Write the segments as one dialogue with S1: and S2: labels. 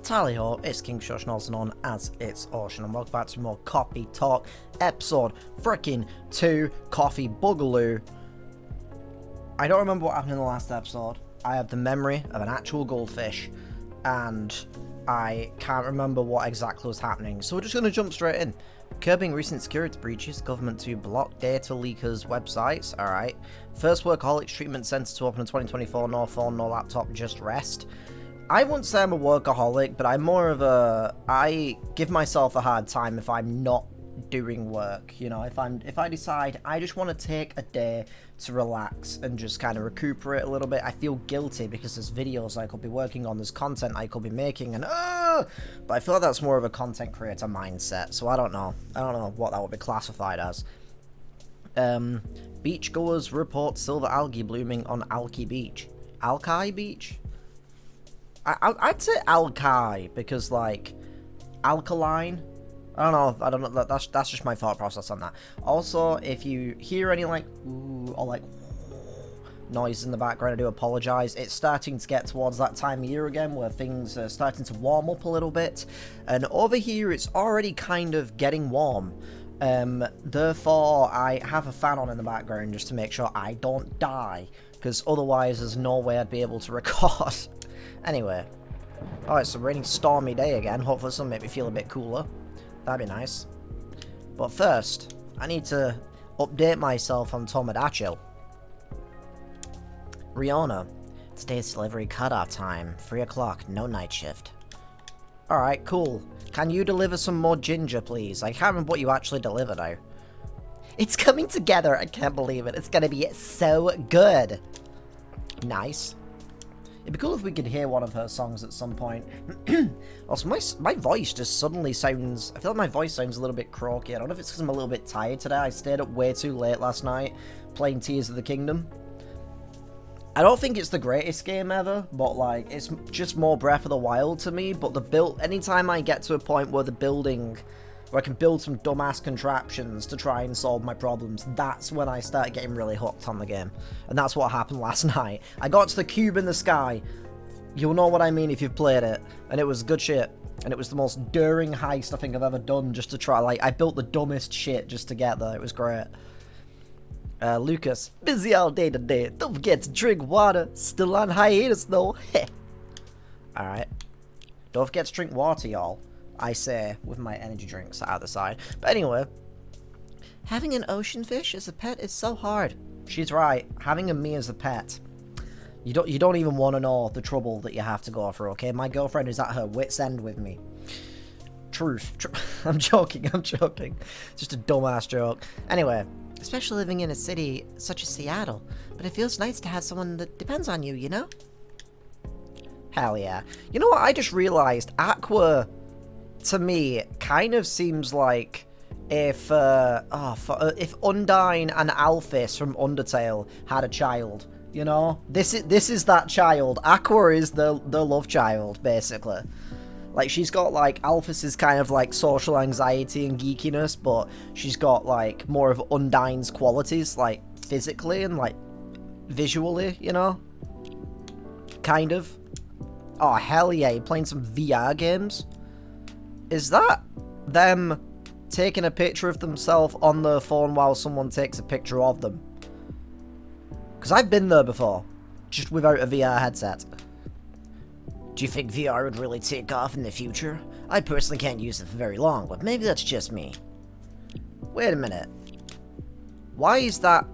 S1: Tally ho, it's KingFishOcean, also known as It's Ocean, and welcome back to more Coffee Talk, episode freaking 2, Coffee Boogaloo. I don't remember what happened in the last episode. I have the memory of an actual goldfish, and I can't remember what exactly was happening, so we're just going to jump straight in. Curbing recent security breaches, government to block data leakers' websites, alright. First workaholics treatment centre to open in 2024, no phone, no laptop, just rest. I wouldn't say I'm a workaholic, but I'm more of a... I give myself a hard time if I'm not doing work, you know, if I decide I just want to take a day to relax and just kind of recuperate a little bit, I feel guilty because there's videos I could be working on, there's content I could be making, and but I feel like that's more of a content creator mindset, so I don't know what that would be classified as. Beachgoers report silver algae blooming on Alki Beach. Alki Beach? I'd say Alki because, like, alkaline. I don't know. That's just my thought process on that. Also, if you hear any like ooh or like noise in the background, I do apologize. It's starting to get towards that time of year again where things are starting to warm up a little bit, and over here it's already kind of getting warm. Therefore, I have a fan on in the background just to make sure I don't die, because otherwise there's no way I'd be able to record. Anyway, oh, it's a rainy, stormy day again. Hopefully this will make me feel a bit cooler. That'd be nice. But first, I need to update myself on Tomodachi. Rihanna, today's delivery cutoff time, 3 o'clock, no night shift. Alright, cool. Can you deliver some more ginger, please? I can't remember what you actually delivered now. It's coming together, I can't believe it. It's gonna be so good. Nice. It'd be cool if we could hear one of her songs at some point. Also, my voice just suddenly sounds... I feel like my voice sounds a little bit croaky. I don't know if it's because I'm a little bit tired today. I stayed up way too late last night playing Tears of the Kingdom. I don't think it's the greatest game ever, but, like, it's just more Breath of the Wild to me. But the build... Anytime I get to a point where the building... where I can build some dumbass contraptions to try and solve my problems, that's when I start getting really hooked on the game. And that's what happened last night. I got to the cube in the sky. You'll know what I mean if you've played it. And it was good shit. And it was the most daring heist I think I've ever done just to try. Like, I built the dumbest shit just to get there. It was great. Lucas, busy all day today. Don't forget to drink water. Still on hiatus though. Alright. Don't forget to drink water, y'all. I say, with my energy drinks out the side. But anyway, having an ocean fish as a pet is so hard. She's right. Having a me as a pet, you don't even want to know the trouble that you have to go through. Okay, my girlfriend is at her wit's end with me. Truth. I'm joking. Just a dumbass joke. Anyway, especially living in a city such as Seattle, but it feels nice to have someone that depends on you. You know? Hell yeah. You know what? I just realized Aqua, to me, kind of seems like if Undyne and Alphys from Undertale had a child, you know? This is that child. Aqua is the love child, basically. Like, she's got, like, Alphys's kind of, like, social anxiety and geekiness, but she's got, like, more of Undyne's qualities, like, physically and, like, visually, you know? Kind of. Oh, hell yeah, you're playing some VR games? Is that them taking a picture of themselves on their phone while someone takes a picture of them? Because I've been there before, just without a VR headset. Do you think VR would really take off in the future? I personally can't use it for very long, but maybe that's just me. Wait a minute. Why is that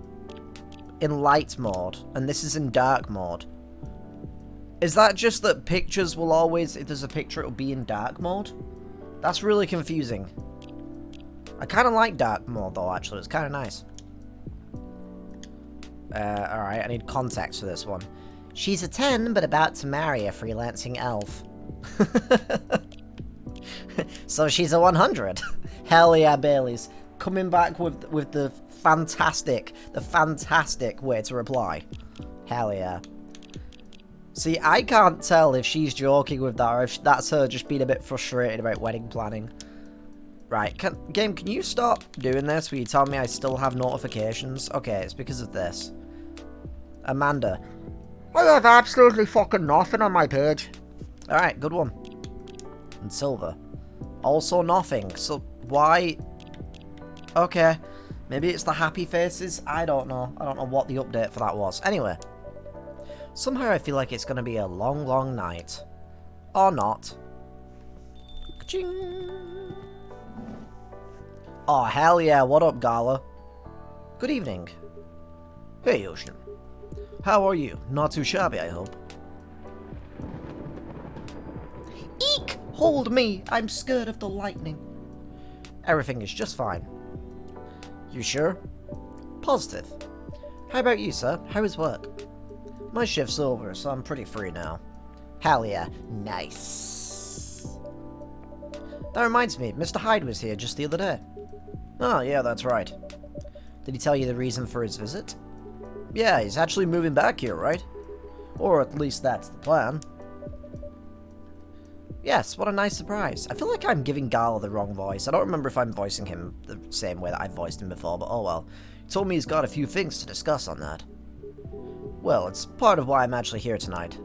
S1: in light mode, and this is in dark mode? Is that just that pictures will always, if there's a picture, it'll be in dark mode? That's really confusing. I kind of like dark mode though, actually. It's kind of nice. Alright, I need context for this one. She's a 10, but about to marry a freelancing elf. So she's a 100. Hell yeah, Bailey's. Coming back with the fantastic way to reply. Hell yeah. See, I can't tell if she's joking with that or if that's her just being a bit frustrated about wedding planning. Right, game, can you stop doing this where you tell me I still have notifications? Okay, it's because of this. Amanda. I have absolutely fucking nothing on my page. Alright, good one. and silver. Also nothing, so why... Okay, maybe it's the happy faces? I don't know. I don't know what the update for that was. Anyway, somehow I feel like it's going to be a long, long night. Or not. Ka-ching! Oh, hell yeah, what up, Gala? Good evening. Hey, Ocean. How are you? Not too shabby, I hope. Eek! Hold me! I'm scared of the lightning. Everything is just fine. You sure? Positive. How about you, sir? How is work? My shift's over, so I'm pretty free now. Hell yeah. Nice. That reminds me, Mr. Hyde was here just the other day. Oh, yeah, that's right. Did he tell you the reason for his visit? Yeah, he's actually moving back here, right? Or at least that's the plan. Yes, what a nice surprise. I feel like I'm giving Gala the wrong voice. I don't remember if I'm voicing him the same way that I've voiced him before, but oh well. He told me he's got a few things to discuss on that. Well, it's part of why I'm actually here tonight.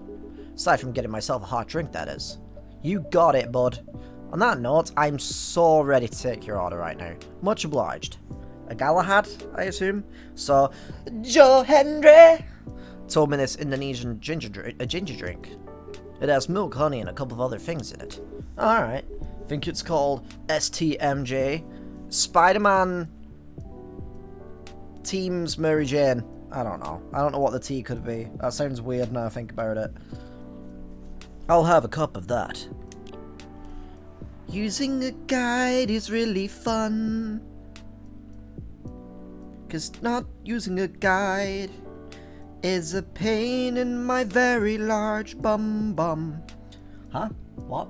S1: Aside from getting myself a hot drink, that is. You got it, bud. On that note, I'm so ready to take your order right now. Much obliged. A Galahad, I assume? So, Joe Henry told me this Indonesian ginger drink. It has milk, honey, and a couple of other things in it. Alright. Think it's called STMJ. Spider-Man Teams Mary Jane. I don't know. I don't know what the T could be. That sounds weird now I think about it. I'll have a cup of that. Using a guide is really fun. 'Cause not using a guide is a pain in my very large bum. Huh? What?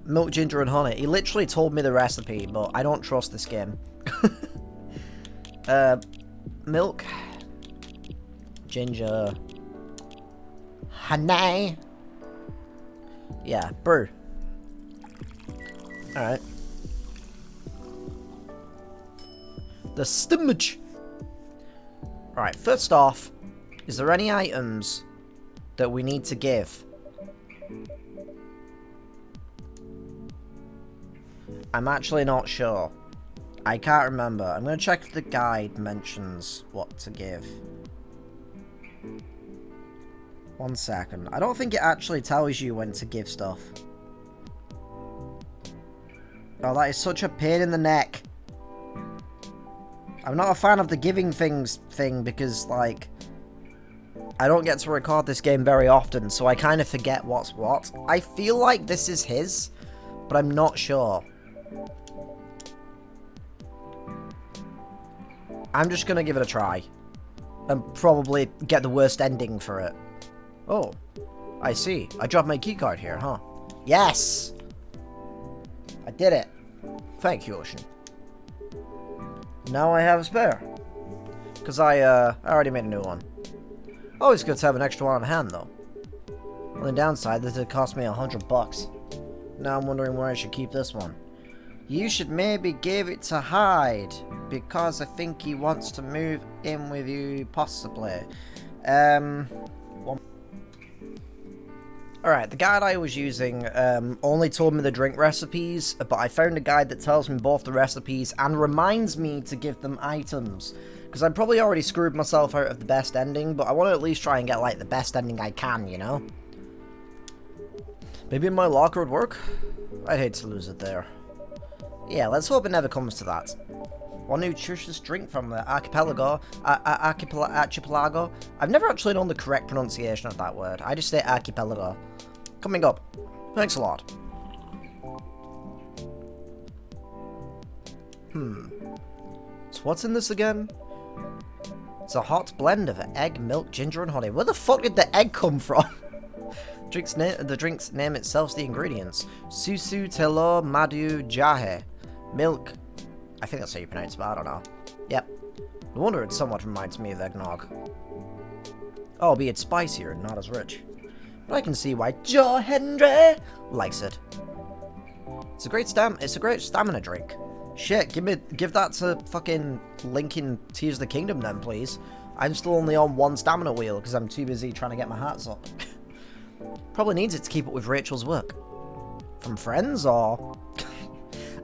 S1: Milk, ginger, and honey. He literally told me the recipe, but I don't trust this game. Milk, ginger, honey. Yeah, brew. Alright. The stomach. Right, first off, is there any items that we need to give? I'm actually not sure. I can't remember. I'm going to check if the guide mentions what to give. 1 second. I don't think it actually tells you when to give stuff. Oh, that is such a pain in the neck. I'm not a fan of the giving things thing because, like, I don't get to record this game very often, so I kind of forget what's what. I feel like this is his, but I'm not sure. I'm just gonna give it a try. And probably get the worst ending for it. Oh, I see. I dropped my keycard here, huh? Yes! I did it. Thank you, Ocean. Now I have a spare. Because I already made a new one. Always good to have an extra one on hand, though. On the downside, this did cost me $100. Now I'm wondering where I should keep this one. You should maybe give it to Hyde, because I think he wants to move in with you, possibly. Alright, the guide I was using only told me the drink recipes, but I found a guide that tells me both the recipes and reminds me to give them items. Because I probably already screwed myself out of the best ending, but I want to at least try and get, like, the best ending I can, you know? Maybe my locker would work? I'd hate to lose it there. Yeah, let's hope it never comes to that. One nutritious drink from the archipelago. Archipelago. I've never actually known the correct pronunciation of that word. I just say archipelago. Coming up. Thanks a lot. So what's in this again? It's a hot blend of egg, milk, ginger, and honey. Where the fuck did the egg come from? The drink's name itself's the ingredients. Susu, telo, madu, jahe. Milk. I think that's how you pronounce it, but I don't know. Yep. No wonder it somewhat reminds me of eggnog. Albeit spicier and not as rich. But I can see why Joe Henry likes it. It's a great stamina drink. Shit, give that to fucking Link in Tears of the Kingdom then, please. I'm still only on one stamina wheel because I'm too busy trying to get my hearts up. Probably needs it to keep up with Rachel's work. From Friends, or...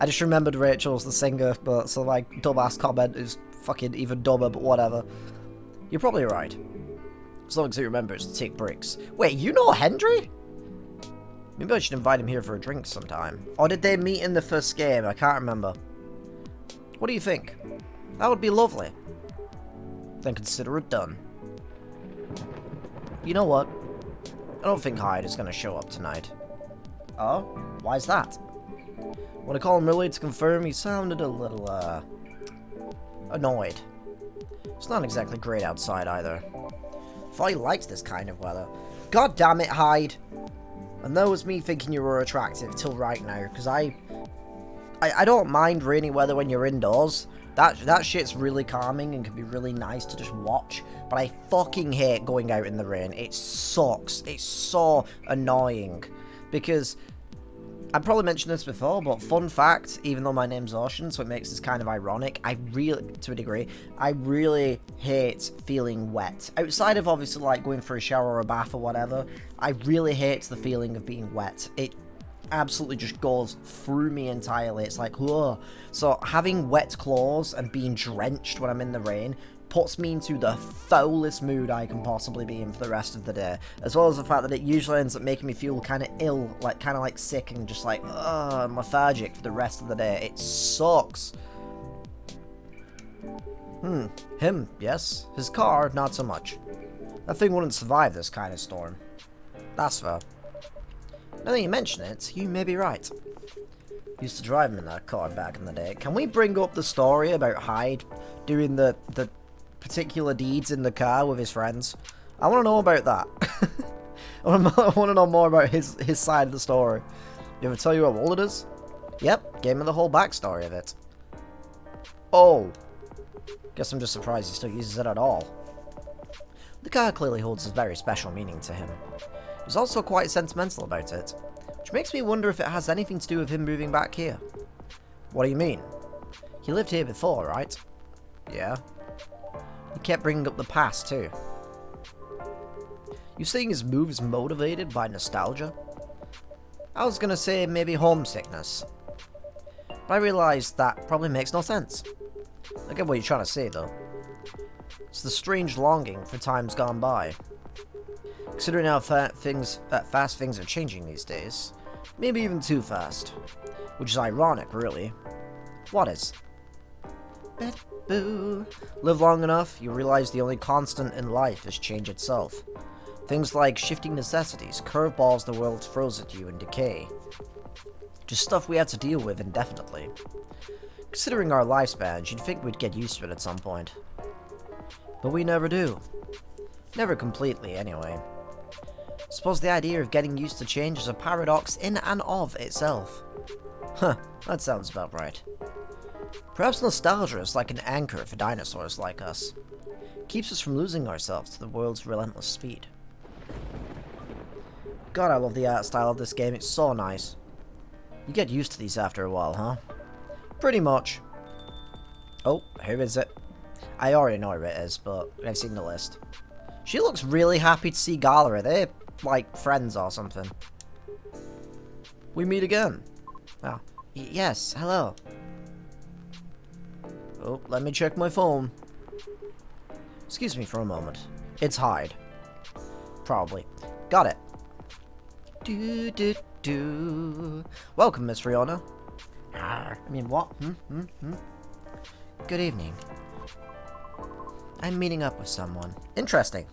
S1: I just remembered Rachel's the singer, but so like dumbass comment is fucking even dumber, but whatever. You're probably right. As long as he remembers to take breaks. Wait, you know Hendry? Maybe I should invite him here for a drink sometime. Or did they meet in the first game? I can't remember. What do you think? That would be lovely. Then consider it done. You know what? I don't think Hyde is going to show up tonight. Oh? Why's that? When I called him earlier to confirm, he sounded a little, annoyed. It's not exactly great outside either. Thought he liked this kind of weather. God damn it, Hyde! And that was me thinking you were attractive till right now, because I don't mind rainy weather when you're indoors. That shit's really calming and can be really nice to just watch. But I fucking hate going out in the rain. It sucks. It's so annoying. Because, I've probably mentioned this before, but fun fact, even though my name's Ocean, so it makes this kind of ironic, to a degree, I really hate feeling wet. Outside of obviously like going for a shower or a bath or whatever, I really hate the feeling of being wet. It absolutely just goes through me entirely. It's like, whoa. So having wet clothes and being drenched when I'm in the rain puts me into the foulest mood I can possibly be in for the rest of the day. As well as the fact that it usually ends up making me feel kind of ill, like kind of like sick and just like, lethargic for the rest of the day. It sucks. Him, yes. His car, not so much. That thing wouldn't survive this kind of storm. That's fair. Now that you mention it, you may be right. Used to drive him in that car back in the day. Can we bring up the story about Hyde doing the particular deeds in the car with his friends? I want to know about that. I want to know more about his side of the story. Did I tell you how old it is? Yep, gave me the whole backstory of it. Oh. Guess I'm just surprised he still uses it at all. The car clearly holds a very special meaning to him. He's also quite sentimental about it, which makes me wonder if it has anything to do with him moving back here. What do you mean? He lived here before, right? Yeah. He kept bringing up the past, too. You saying his move is motivated by nostalgia? I was gonna say maybe homesickness. But I realised that probably makes no sense. I get what you're trying to say, though. It's the strange longing for times gone by. Considering how fast things are changing these days. Maybe even too fast. Which is ironic, really. What is? Boo. Live long enough, you realize the only constant in life is change itself. Things like shifting necessities, curveballs the world throws at you, and decay. Just stuff we have to deal with indefinitely. Considering our lifespans, you'd think we'd get used to it at some point. But we never do. Never completely, anyway. Suppose the idea of getting used to change is a paradox in and of itself. Huh, that sounds about right. Perhaps nostalgia is like an anchor for dinosaurs like us. Keeps us from losing ourselves to the world's relentless speed. God, I love the art style of this game, it's so nice. You get used to these after a while, huh? Pretty much. Oh, who is it? I already know who it is, but I've seen the list. She looks really happy to see Gala. Are they, like, friends or something? We meet again. Oh, yes, hello. Oh, let me check my phone. Excuse me for a moment. It's Hyde. Probably. Got it. Welcome, Miss Riona. I mean, what? Good evening. I'm meeting up with someone. Interesting.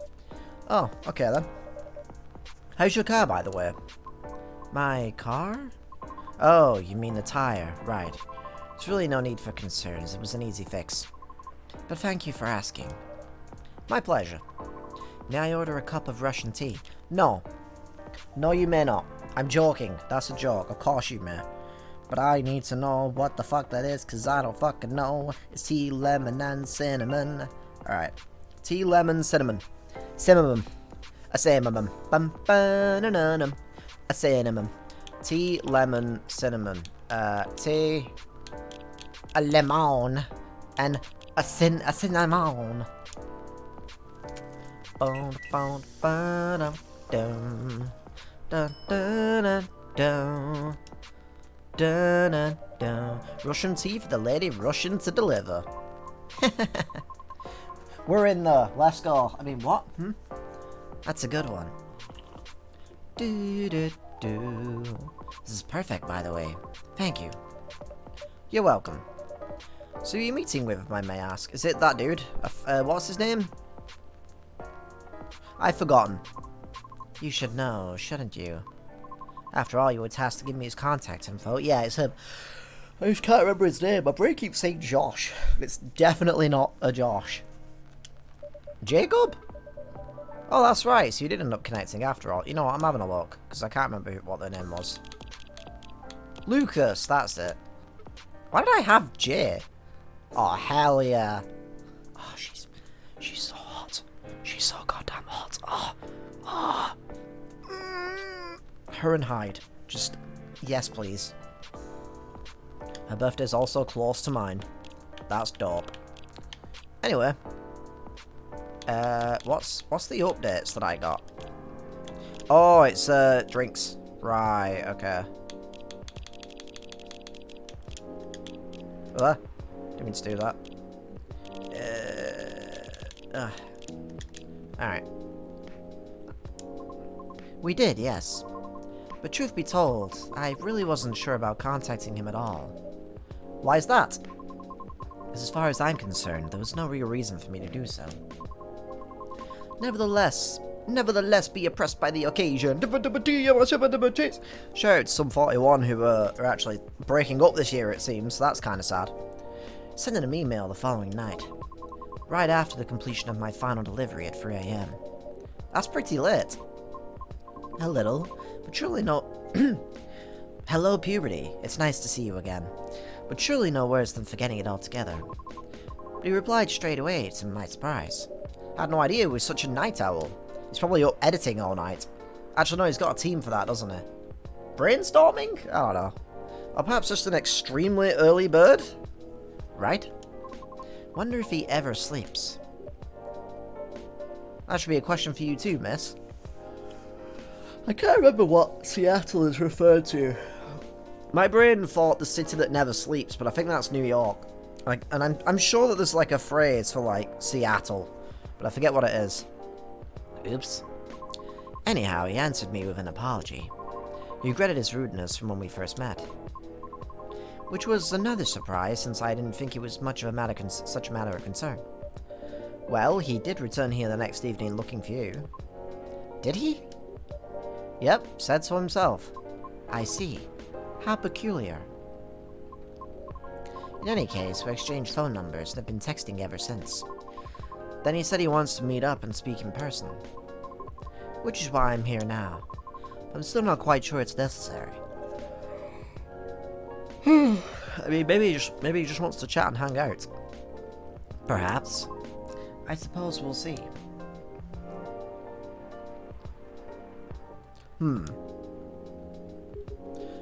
S1: Oh, okay then. How's your car, by the way? My car? Oh, you mean the tire. Right. There's really no need for concerns. It was an easy fix. But thank you for asking. My pleasure. May I order a cup of Russian tea? No. No, you may not. I'm joking. That's a joke. Of course you may. But I need to know what the fuck that is, because I don't fucking know. It's tea, lemon, and cinnamon. Alright. Tea, lemon, cinnamon. Cinnamon. A cinnamon. Bum, ba-na-na-num. A cinnamon. Tea, lemon, cinnamon. Tea. A lemon. And a cinnamon. Dun, dun, dun, dun, dun, dun. Dun, dun, dun. Russian tea for the lady rushing to deliver. We're in there. Let's go. I mean, what? That's a good one. Do, do, do. This is perfect, by the way. Thank you. You're welcome. So who are you meeting with, if I may ask? Is it that dude? What's his name? I've forgotten. You should know, shouldn't you? After all, you were tasked to give me his contact info. Yeah, it's him. I just can't remember his name. My brain keeps saying Josh. It's definitely not a Josh. Jacob? Oh, that's right. So you did end up connecting after all. You know what? I'm having a look, because I can't remember what their name was. Lucas, that's it. Why did I have J? Oh, hell yeah. Oh, she's so hot. She's so goddamn hot. Oh. Her and Hyde. Just, yes, please. Her birthday's also close to mine. That's dope. Anyway. What's the updates that I got? Oh, it's, drinks. Right, okay. Didn't mean to do that. Alright. We did, yes. But truth be told, I really wasn't sure about contacting him at all. Why is that? Because as far as I'm concerned, there was no real reason for me to do so. Nevertheless, be oppressed by the occasion. Sure, it's some 41 who are actually breaking up this year, it seems. That's kind of sad. Sent an email the following night, right after the completion of my final delivery at 3 AM. That's pretty late. A little, but surely no... Hello, puberty. It's nice to see you again. But surely no worse than forgetting it altogether. But he replied straight away, to my surprise. I had no idea he was such a night owl. He's probably up editing all night. Actually, no, he's got a team for that, doesn't he? Brainstorming? I don't know. Or perhaps just an extremely early bird? Right? Wonder if he ever sleeps. That should be a question for you too, miss. I can't remember what Seattle is referred to. My brain thought the city that never sleeps, but I think that's New York. And I'm sure that there's like a phrase for like Seattle, but I forget what it is. Oops. Anyhow, he answered me with an apology. He regretted his rudeness from when we first met. Which was another surprise, since I didn't think it was much of a such a matter of concern. Well, he did return here the next evening looking for you. Did he? Yep, said so himself. I see. How peculiar. In any case, we exchanged phone numbers and have been texting ever since. Then he said he wants to meet up and speak in person. Which is why I'm here now. But I'm still not quite sure it's necessary. I mean, maybe he just wants to chat and hang out. Perhaps. I suppose we'll see.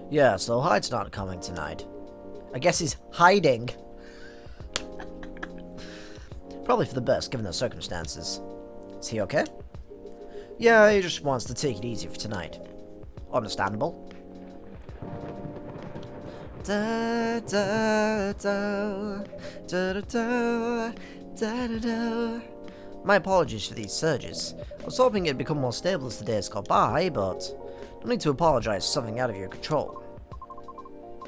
S1: Yeah, so Hyde's not coming tonight. I guess he's hiding. Probably for the best, given the circumstances. Is he okay? Yeah, he just wants to take it easy for tonight. Understandable. Da da da da da da da da da. My apologies for these surges. I was hoping it'd become more stable as the days go by, but don't need to apologize for something out of your control.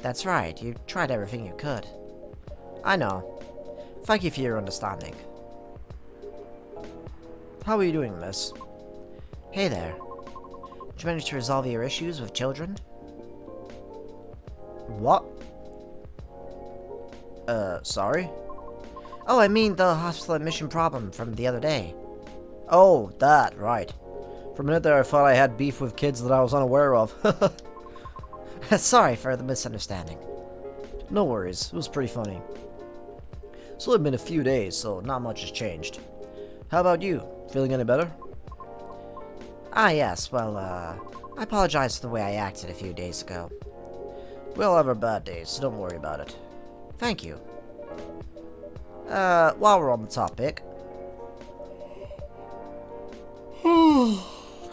S1: That's right, you tried everything you could. I know. Thank you for your understanding. How are you doing, miss? Hey there. Did you manage to resolve your issues with children? What? Sorry? Oh, I mean the hospital admission problem from the other day. Oh, that, right. For a minute there I thought I had beef with kids that I was unaware of. Sorry for the misunderstanding. No worries, it was pretty funny. It's only been a few days, so not much has changed. How about you? Feeling any better? Ah, yes, well, I apologize for the way I acted a few days ago. We all have our bad days, so don't worry about it. Thank you. While we're on the topic...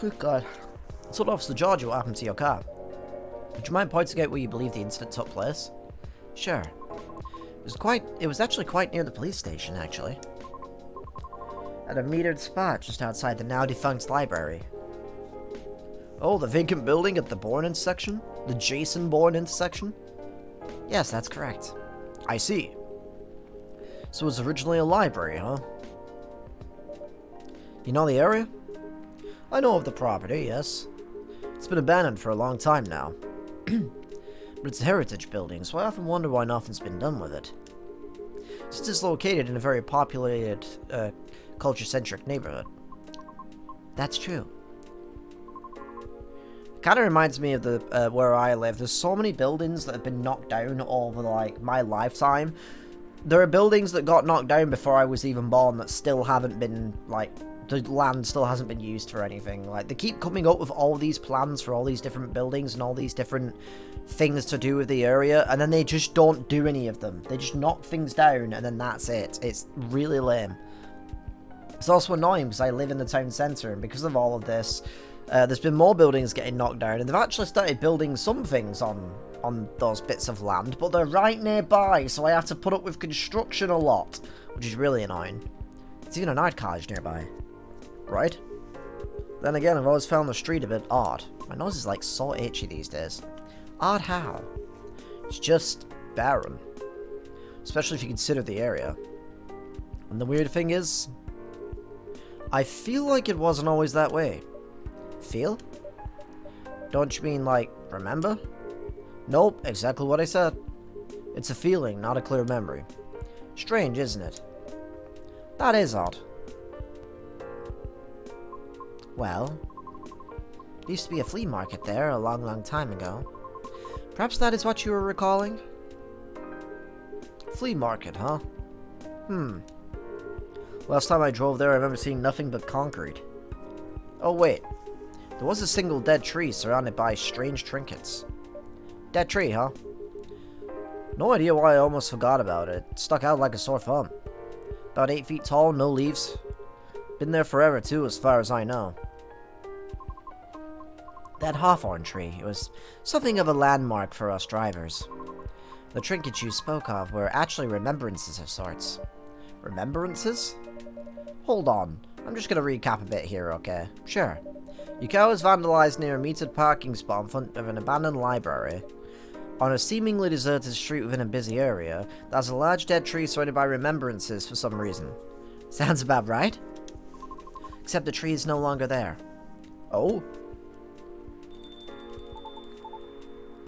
S1: Good God. I told Officer George what happened to your car. Would you mind pointing out where you believe the incident took place? Sure. It was actually quite near the police station, actually. At a metered spot just outside the now-defunct library. Oh, the vacant building at the Bourne intersection? The Jason Bourne intersection? Yes, that's correct. I see. So it was originally a library, huh? You know the area? I know of the property, yes. It's been abandoned for a long time now. But it's a heritage building, so I often wonder why nothing's been done with it. Since it's located in a very populated, culture-centric neighborhood. That's true. Kind of reminds me of the where I live. There's so many buildings that have been knocked down over, like, my lifetime. There are buildings that got knocked down before I was even born that still haven't been, like, the land still hasn't been used for anything. Like, they keep coming up with all these plans for all these different buildings and all these different things to do with the area, and then they just don't do any of them. They just knock things down, and then that's it. It's really lame. It's also annoying because I live in the town centre, and because of all of this, there's been more buildings getting knocked down, and they've actually started building some things on those bits of land, but they're right nearby, so I have to put up with construction a lot, which is really annoying. There's even a night college nearby. Right? Then again, I've always found the street a bit odd. My nose is like so itchy these days. Odd how? It's just barren. Especially if you consider the area. And the weird thing is, I feel like it wasn't always that way. Feel? Don't you mean like, remember? Nope, exactly what I said. It's a feeling, not a clear memory. Strange, isn't it? That is odd. Well, there used to be a flea market there a long, long time ago. Perhaps that is what you were recalling? Flea market, huh? Last time I drove there, I remember seeing nothing but concrete. Oh wait, there was a single dead tree surrounded by strange trinkets. Dead tree, huh? No idea why I almost forgot about it. It stuck out like a sore thumb. About 8 feet tall, no leaves. Been there forever too, as far as I know. That hawthorn tree, it was something of a landmark for us drivers. The trinkets you spoke of were actually remembrances of sorts. Remembrances? Hold on, I'm just gonna recap a bit here, okay? Sure. Your car was vandalized near a metered parking spot in front of an abandoned library. On a seemingly deserted street within a busy area, there's a large dead tree surrounded by remembrances for some reason. Sounds about right? Except the tree is no longer there. Oh?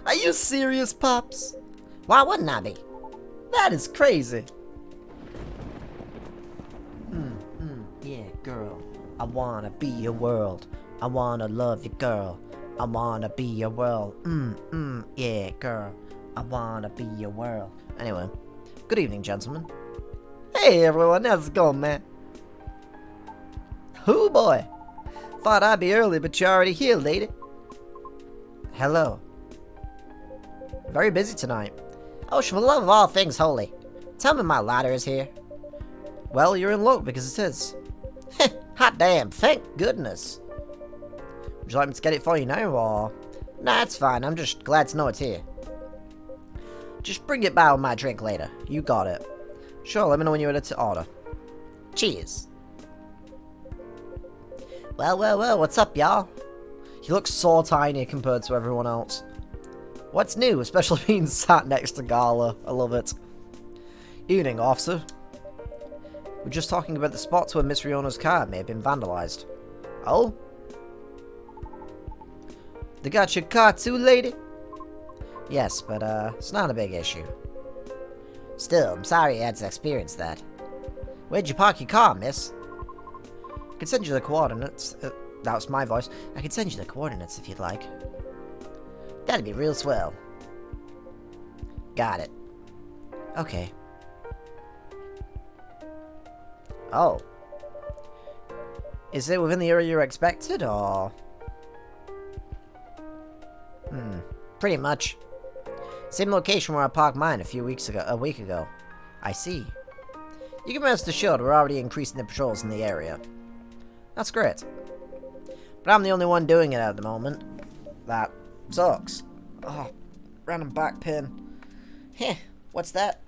S1: Are you serious, Pops? Why wouldn't I be? That is crazy. Yeah, girl. I wanna be your world. I wanna love you, girl. I wanna be your world. Yeah, girl. I wanna be your world. Anyway, good evening, gentlemen. Hey, everyone. How's it going, man? Oh, boy. Thought I'd be early, but you're already here, lady. Hello. Very busy tonight. Oh, for the love of all things holy. Tell me my ladder is here. Well, you're in luck because it is. Hot damn, thank goodness. Would you like me to get it for you now, or? Nah, it's fine. I'm just glad to know it's here. Just bring it by with my drink later. You got it. Sure, let me know when you're ready to order. Cheers. Well, what's up, y'all? He looks so tiny compared to everyone else. What's new, especially being sat next to Gala? I love it. Evening, officer. We're just talking about the spots where Miss Riona's car may have been vandalized. Oh? They got your car too, lady? Yes, but it's not a big issue. Still, I'm sorry you had to experience that. Where'd you park your car, miss? I can send you the coordinates. That was my voice. I can send you the coordinates if you'd like. That'd be real swell. Got it. Okay. Oh. Is it within the area you expected, or? Pretty much. Same location where I parked mine a week ago. I see. You can rest assured we're already increasing the patrols in the area. That's great. But I'm the only one doing it at the moment. That sucks. Oh, random back pain. Heh, what's that?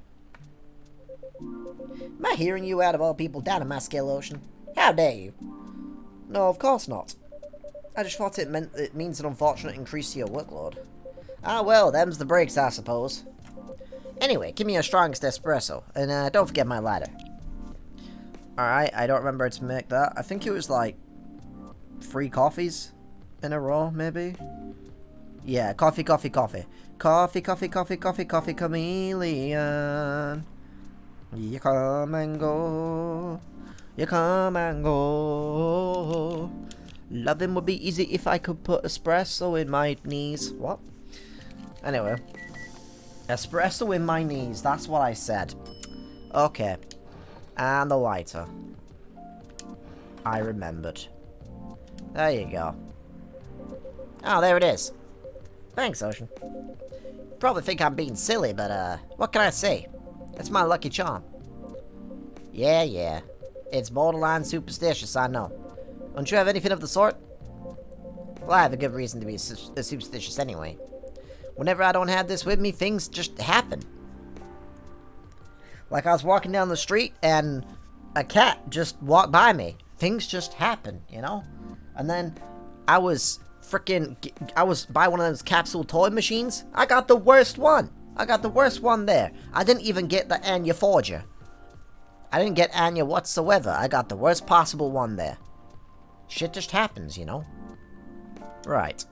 S1: Am I hearing you out of all people down in my KingFishOcean? How dare you? No, of course not. I just thought it means an unfortunate increase to your workload. Ah well, them's the breaks, I suppose. Anyway, give me your strongest espresso, and don't forget my lighter. Alright, I don't remember how to make that. I think it was like 3 coffees in a row, maybe? Yeah, coffee, coffee, coffee. Coffee, coffee, coffee, coffee, coffee, chameleon. You come and go. You come and go. Loving would be easy if I could put espresso in my knees. What? Anyway. Espresso in my knees. That's what I said. Okay. And the lighter. I remembered. There you go. Oh, there it is. Thanks, Ocean. Probably think I'm being silly, but, what can I say? It's my lucky charm. Yeah. It's borderline superstitious, I know. Don't you have anything of the sort? Well, I have a good reason to be superstitious anyway. Whenever I don't have this with me, things just happen. Like I was walking down the street and a cat just walked by me. Things just happen, you know? And then I was by one of those capsule toy machines. I got the worst one. I got the worst one there. I didn't even get the Anya Forger. I didn't get Anya whatsoever. I got the worst possible one there. Shit just happens, you know? Right.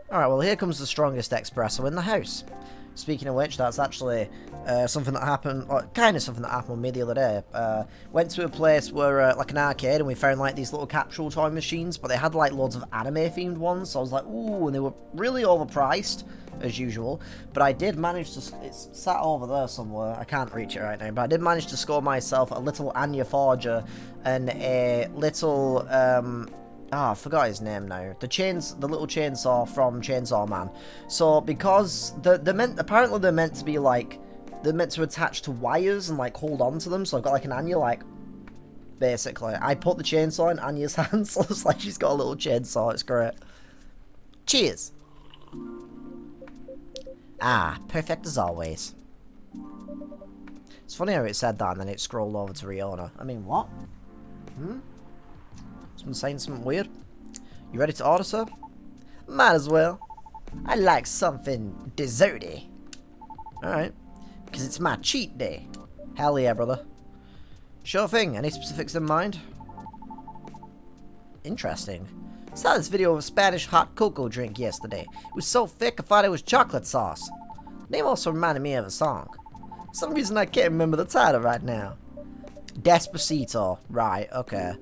S1: Alright, well, here comes the strongest espresso in the house. Speaking of which, that's actually something that happened, or kind of something that happened with me the other day. Went to a place where, like an arcade, and we found like these little capsule toy machines, but they had like loads of anime-themed ones, so I was like, ooh, and they were really overpriced, as usual. But I did manage to, it's sat over there somewhere, I can't reach it right now, but I did manage to score myself a little Anya Forger and a little, I forgot his name now. The little chainsaw from Chainsaw Man. So because apparently they're meant to be like, they're meant to attach to wires and like hold on to them. So I've got like an Anya, like, basically. I put the chainsaw in Anya's hands, so it's like she's got a little chainsaw. It's great. Cheers. Ah, perfect as always. It's funny how it said that and then it scrolled over to Riona. I mean, what? Someone saying something weird? You ready to order, sir? Might as well. I like something desserty. Alright. Because it's my cheat day. Hell yeah, brother. Sure thing. Any specifics in mind? Interesting. I saw this video of a Spanish hot cocoa drink yesterday. It was so thick I thought it was chocolate sauce. The name also reminded me of a song. For some reason I can't remember the title right now. Despacito. Right, okay.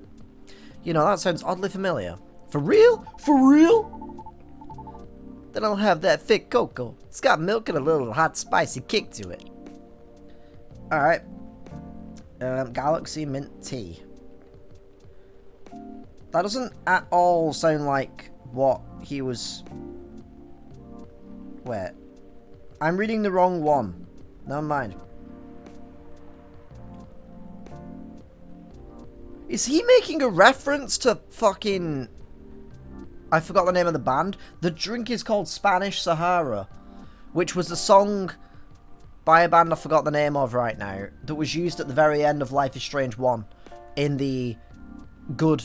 S1: You know, that sounds oddly familiar. For real? For real? Then I'll have that thick cocoa. It's got milk and a little hot spicy kick to it. Alright. Galaxy Mint Tea. That doesn't at all sound like what he was... Wait. I'm reading the wrong one. Never mind. Is he making a reference to fucking... I forgot the name of the band. The drink is called Spanish Sahara, which was a song by a band I forgot the name of right now, that was used at the very end of Life is Strange 1 in the good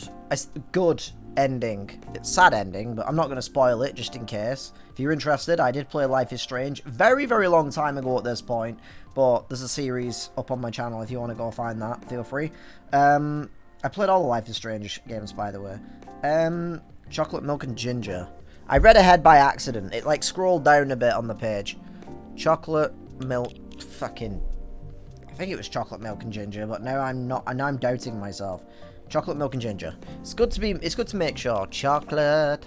S1: ending. It's sad ending, but I'm not going to spoil it just in case. If you're interested, I did play Life is Strange very, very long time ago at this point, but there's a series up on my channel if you want to go find that. Feel free. I played all the Life is Strange games, by the way. Chocolate milk and ginger. I read ahead by accident. It, like, scrolled down a bit on the page. Chocolate milk... Fucking... I think it was chocolate milk and ginger, but now I'm not... Now I'm doubting myself. Chocolate milk and ginger. It's good to make sure. Chocolate...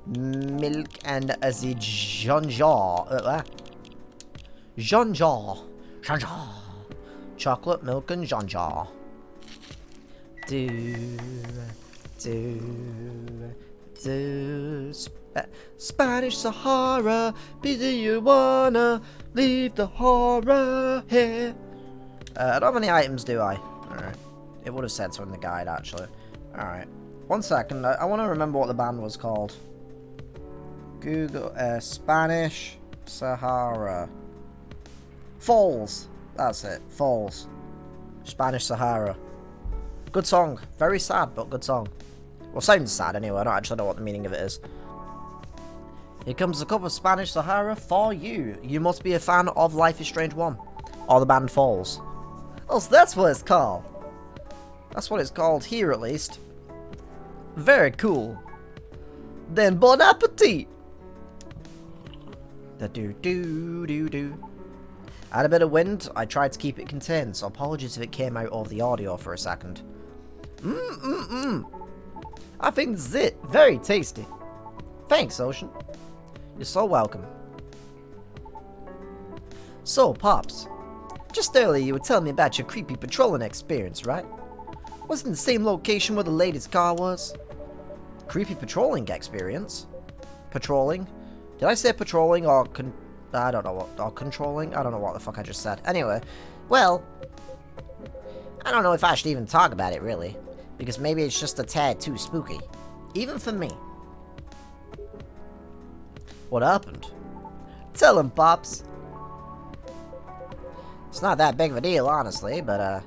S1: milk and the ginger. Ginger. Ginger. Chocolate milk and ginger. Spanish Sahara, do you wanna leave the horror here? I don't have any items, do I? Alright. It would have said so in the guide, actually. Alright. 1 second, I want to remember what the band was called. Google Spanish Sahara. Falls. That's it. Falls. Spanish Sahara. Good song. Very sad, but good song. Well, sounds sad anyway. I don't actually know what the meaning of it is. Here comes a cup of Spanish Sahara for you. You must be a fan of Life is Strange 1. Or the band Falls. Oh, so that's what it's called. That's what it's called here, at least. Very cool. Then bon appetit. Da do do do do. I had a bit of wind. I tried to keep it contained, so apologies if it came out of the audio for a second. I think this is it. Very tasty. Thanks, Ocean. You're so welcome. So, Pops. Just earlier you were telling me about your creepy patrolling experience, right? Was it in the same location where the lady's car was? Creepy patrolling experience? Patrolling? Did I say patrolling or I don't know what, or controlling? I don't know what the fuck I just said. Anyway, well, I don't know if I should even talk about it, really. Because maybe it's just a tad too spooky. Even for me. What happened? Tell him, Pops. It's not that big of a deal, honestly, but,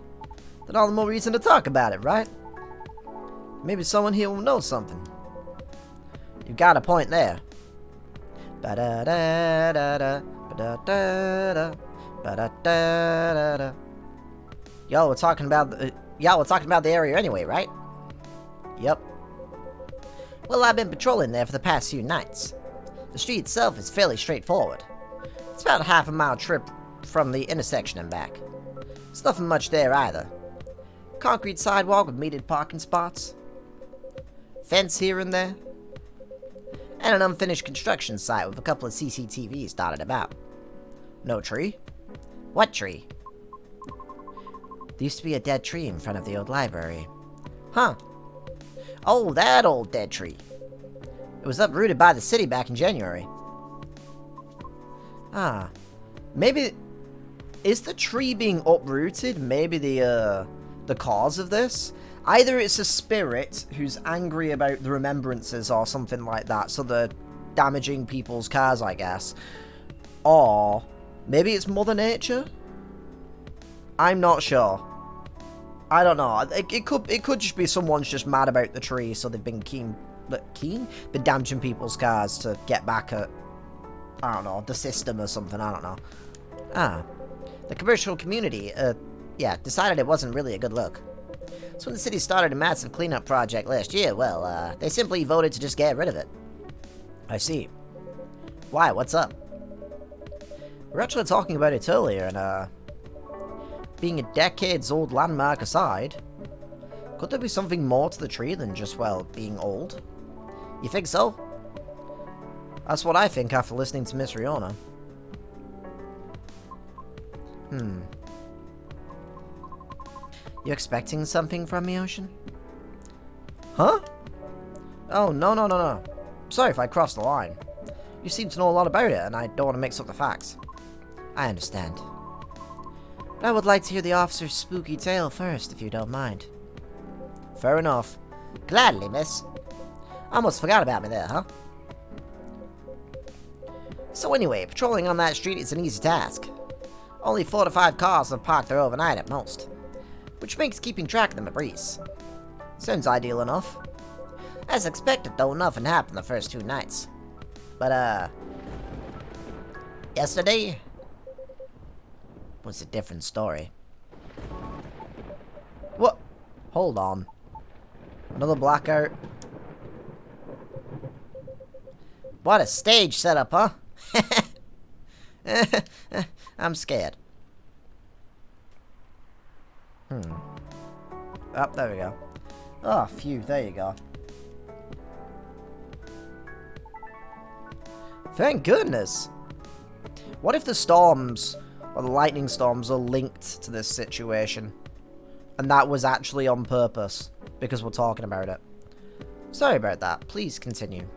S1: then all the more reason to talk about it, right? Maybe someone here will know something. You've got a point there. Ba-da-da-da-da, ba-da-da-da, ba-da-da-da-da. Y'all were talking about the area anyway, right? Yep. Well, I've been patrolling there for the past few nights. The street itself is fairly straightforward. It's about a half-a-mile trip from the intersection and back. There's nothing much there either. Concrete sidewalk with metered parking spots. Fence here and there. And an unfinished construction site with a couple of CCTVs dotted about. No tree? What tree? There used to be a dead tree in front of the old library. Huh. Oh, that old dead tree. It was uprooted by the city back in January. Ah. Maybe... Is the tree being uprooted maybe the cause of this? Either it's a spirit who's angry about the remembrances or something like that, so they're damaging people's cars, I guess. Or maybe it's Mother Nature? I'm not sure. I don't know. It could just be someone's just mad about the tree, so they've been been damaging people's cars to get back at, I don't know, the system or something. I don't know. Ah. The commercial community, decided it wasn't really a good look. So when the city started a massive cleanup project last year, well, they simply voted to just get rid of it. I see. Why? What's up? We were actually talking about it earlier, and, being a decades-old landmark aside, could there be something more to the tree than just, well, being old? You think so? That's what I think after listening to Miss Riona. You expecting something from me, Ocean? Huh? Oh, no. Sorry if I crossed the line. You seem to know a lot about it, and I don't want to mix up the facts. I understand. But I would like to hear the officer's spooky tale first, if you don't mind. Fair enough. Gladly, miss. Almost forgot about me there, huh? So anyway, patrolling on that street is an easy task. Only 4 to 5 cars have parked there overnight at most, which makes keeping track of them a breeze. Sounds ideal enough. As expected, though, nothing happened the first 2 nights. But, yesterday was a different story. What? Hold on. Another blackout. What a stage setup, huh? I'm scared. Oh, there we go. Oh, phew, there you go. Thank goodness. What if the storms, or the lightning storms, are linked to this situation? And that was actually on purpose, because we're talking about it. Sorry about that. Please continue.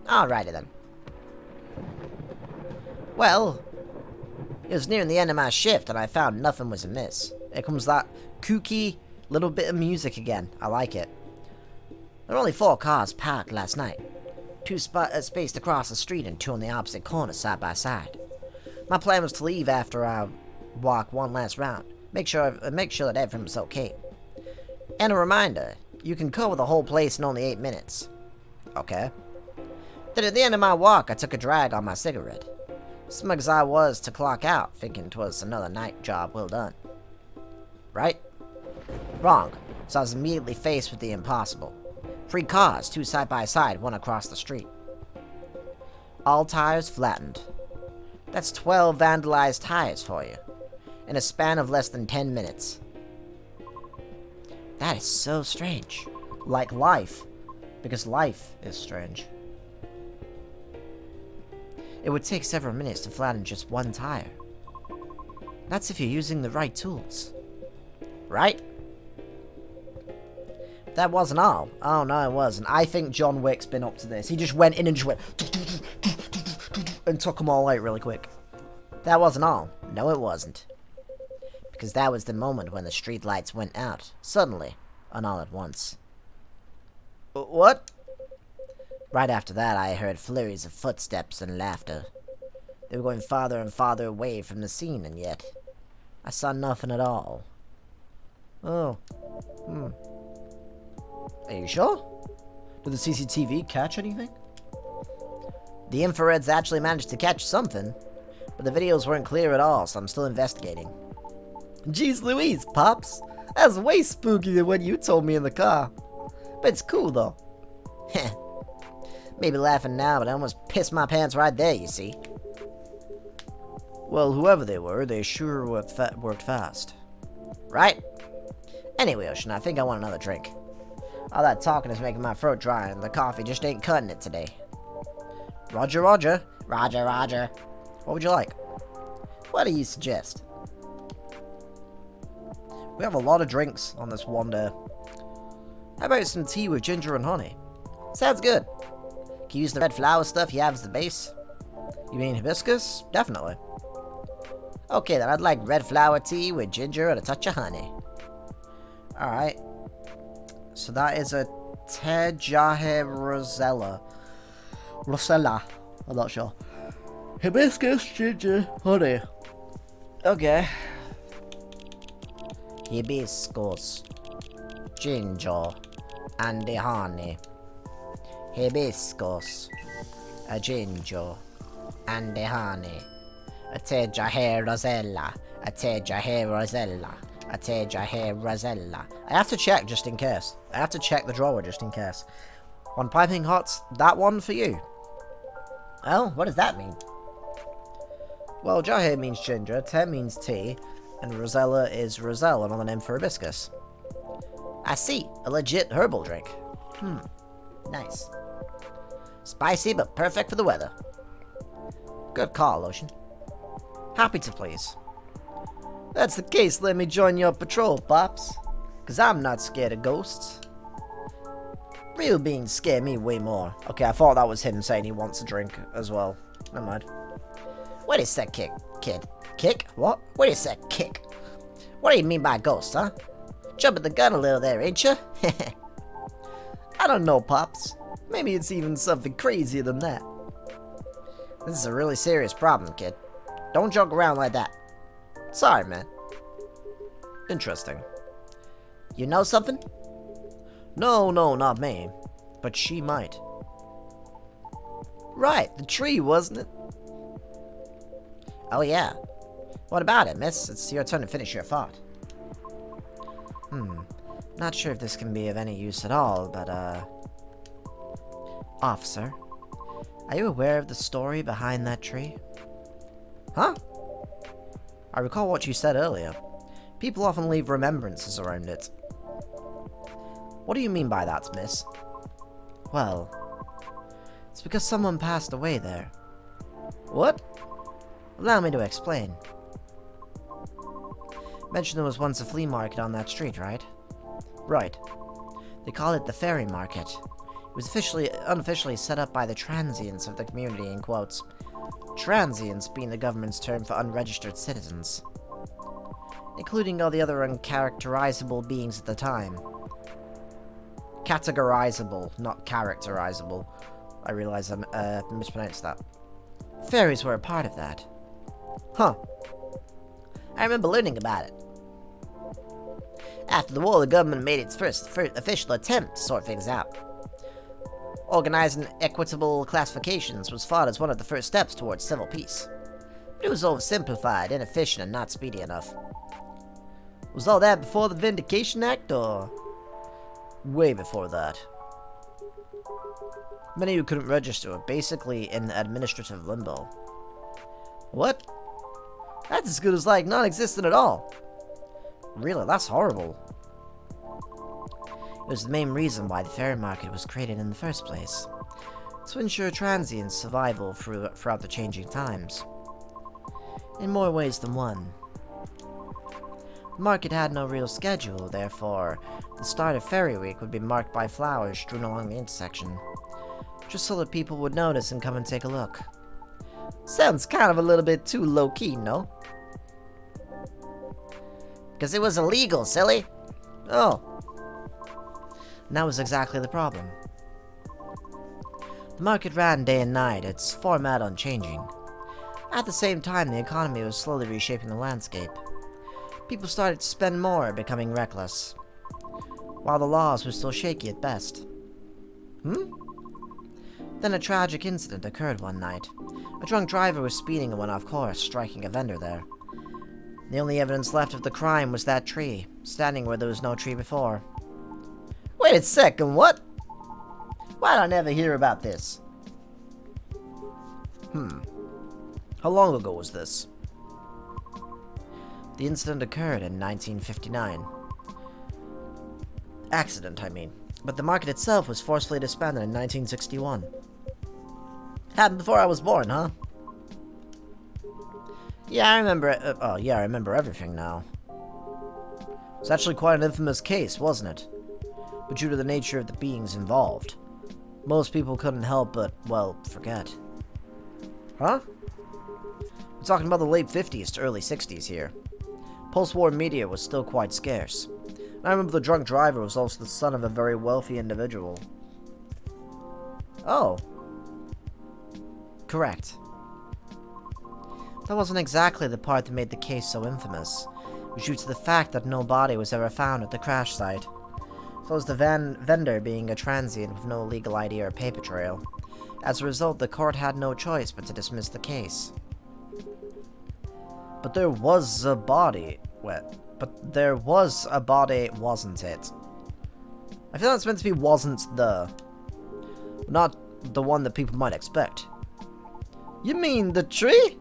S1: Alrighty then. Well, it was nearing the end of my shift and I found nothing was amiss. Here comes that kooky little bit of music again. I like it. There were only 4 cars parked last night. two spaced across the street and two on the opposite corner side by side. My plan was to leave after I walk one last round. Make sure that everyone's okay. And a reminder, you can cover the whole place in only 8 minutes. Okay. Then at the end of my walk, I took a drag on my cigarette. Smug as I was to clock out, thinking 'twas another night job well done. Right? Wrong. So I was immediately faced with the impossible. 3 cars, 2 side by side, one across the street. All tires flattened. That's 12 vandalized tires for you. In a span of less than 10 minutes. That is so strange. Like life. Because life is strange. It would take several minutes to flatten just 1 tire. That's if you're using the right tools. Right? That wasn't all. Oh no, it wasn't. I think John Wick's been up to this. He just went in and just went and took them all out really quick. That wasn't all. No, it wasn't. Because that was the moment when the street lights went out. Suddenly. And all at once. What? Right after that, I heard flurries of footsteps and laughter. They were going farther and farther away from the scene, and yet I saw nothing at all. Oh. Are you sure? Did the CCTV catch anything? The infrareds actually managed to catch something, but the videos weren't clear at all, so I'm still investigating. Jeez Louise, Pops! That's way spooky than what you told me in the car. But it's cool, though. Heh. Maybe laughing now, but I almost pissed my pants right there, you see. Well, whoever they were, they sure worked fast. Right? Anyway, Ocean, I think I want another drink. All that talking is making my throat dry, and the coffee just ain't cutting it today. Roger, Roger. Roger, Roger. What would you like? What do you suggest? We have a lot of drinks on this one day. How about some tea with ginger and honey? Sounds good. Can you use the red flower stuff you have as the base? You mean hibiscus? Definitely. Okay then, I'd like red flower tea with ginger and a touch of honey. Alright. So that is a Toge Rosella. I'm not sure. Hibiscus, ginger, honey. Okay. Hibiscus, ginger, and the honey. Hibiscus, a ginger, and the honey. A Toge Rosella, a Toge Rosella, a Toge Rosella. I have to check just in case. I have to check the drawer just in case. One piping hot's that one for you. Oh, what does that mean? Well, Jahe means ginger, Te means tea, and Rosella is Roselle, another name for hibiscus. I see, a legit herbal drink. Nice. Spicy, but perfect for the weather. Good call, Ocean. Happy to please. That's the case, let me join your patrol, Pops. 'Cause I'm not scared of ghosts. Real beings scare me way more. Okay, I thought that was him saying he wants a drink as well. Never mind. Wait a sec, kid. Kick? What? Wait a sec, kick. What do you mean by ghost, huh? Jumping the gun a little there, ain't you? I don't know, Pops. Maybe it's even something crazier than that. This is a really serious problem, kid. Don't joke around like that. Sorry, man. Interesting. You know something? No, not me. But she might. Right, the tree, wasn't it? Oh, yeah. What about it, miss? It's your turn to finish your thought. Not sure if this can be of any use at all, but, Officer, are you aware of the story behind that tree? Huh? I recall what you said earlier. People often leave remembrances around it. What do you mean by that, miss? Well, it's because someone passed away there. What? Allow me to explain. Mentioned there was once a flea market on that street, right? Right. They call it the Fairy Market. It was unofficially set up by the transients of the community, in quotes. Transients being the government's term for unregistered citizens. Including all the other uncharacterizable beings at the time. Categorizable, not characterizable. I realize I mispronounced that. Fairies were a part of that. Huh. I remember learning about it. After the war, the government made its first official attempt to sort things out. Organizing equitable classifications was thought as one of the first steps towards civil peace. But it was oversimplified, inefficient, and not speedy enough. Was all that before the Vindication Act, or way before that? Many who couldn't register were basically in administrative limbo. What? That's as good as, like, non-existent at all. Really, that's horrible. It was the main reason why the fairy market was created in the first place. To ensure transient survival throughout the changing times. In more ways than one. The market had no real schedule, therefore, the start of Fairy Week would be marked by flowers strewn along the intersection. Just so that people would notice and come and take a look. Sounds kind of a little bit too low-key, no? Because it was illegal, silly. Oh. And that was exactly the problem. The market ran day and night, its format unchanging. At the same time, the economy was slowly reshaping the landscape. People started to spend more, becoming reckless. While the laws were still shaky at best. Then a tragic incident occurred one night. A drunk driver was speeding and went off course, striking a vendor there. The only evidence left of the crime was that tree, standing where there was no tree before. Wait a second, what? Why'd I never hear about this? How long ago was this? The incident occurred in 1959. Accident, I mean. But the market itself was forcefully disbanded in 1961. Happened before I was born, huh? Yeah, I remember it. Oh, yeah, I remember everything now. It's actually quite an infamous case, wasn't it? But due to the nature of the beings involved, most people couldn't help but, well, forget. Huh? We're talking about the late 50s to early 60s here. Post-war media was still quite scarce. I remember the drunk driver was also the son of a very wealthy individual. Oh. Correct. That wasn't exactly the part that made the case so infamous. It was due to the fact that no body was ever found at the crash site. So was the vendor being a transient with no legal ID or paper trail. As a result, the court had no choice but to dismiss the case. But there was a body. But there was a body, wasn't it? I feel that's meant to be wasn't the... Not the one that people might expect. You mean the tree?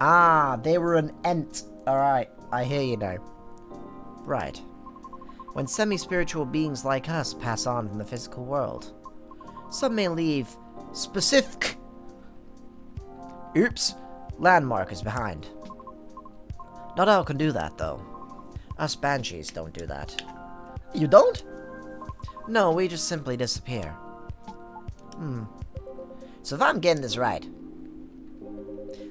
S1: Ah, they were an ent. Alright, I hear you now. Right. When semi-spiritual beings like us pass on from the physical world, some may leave specific... Oops. Landmarkers behind. Not all can do that, though. Us banshees don't do that. You don't? No, we just simply disappear. So if I'm getting this right,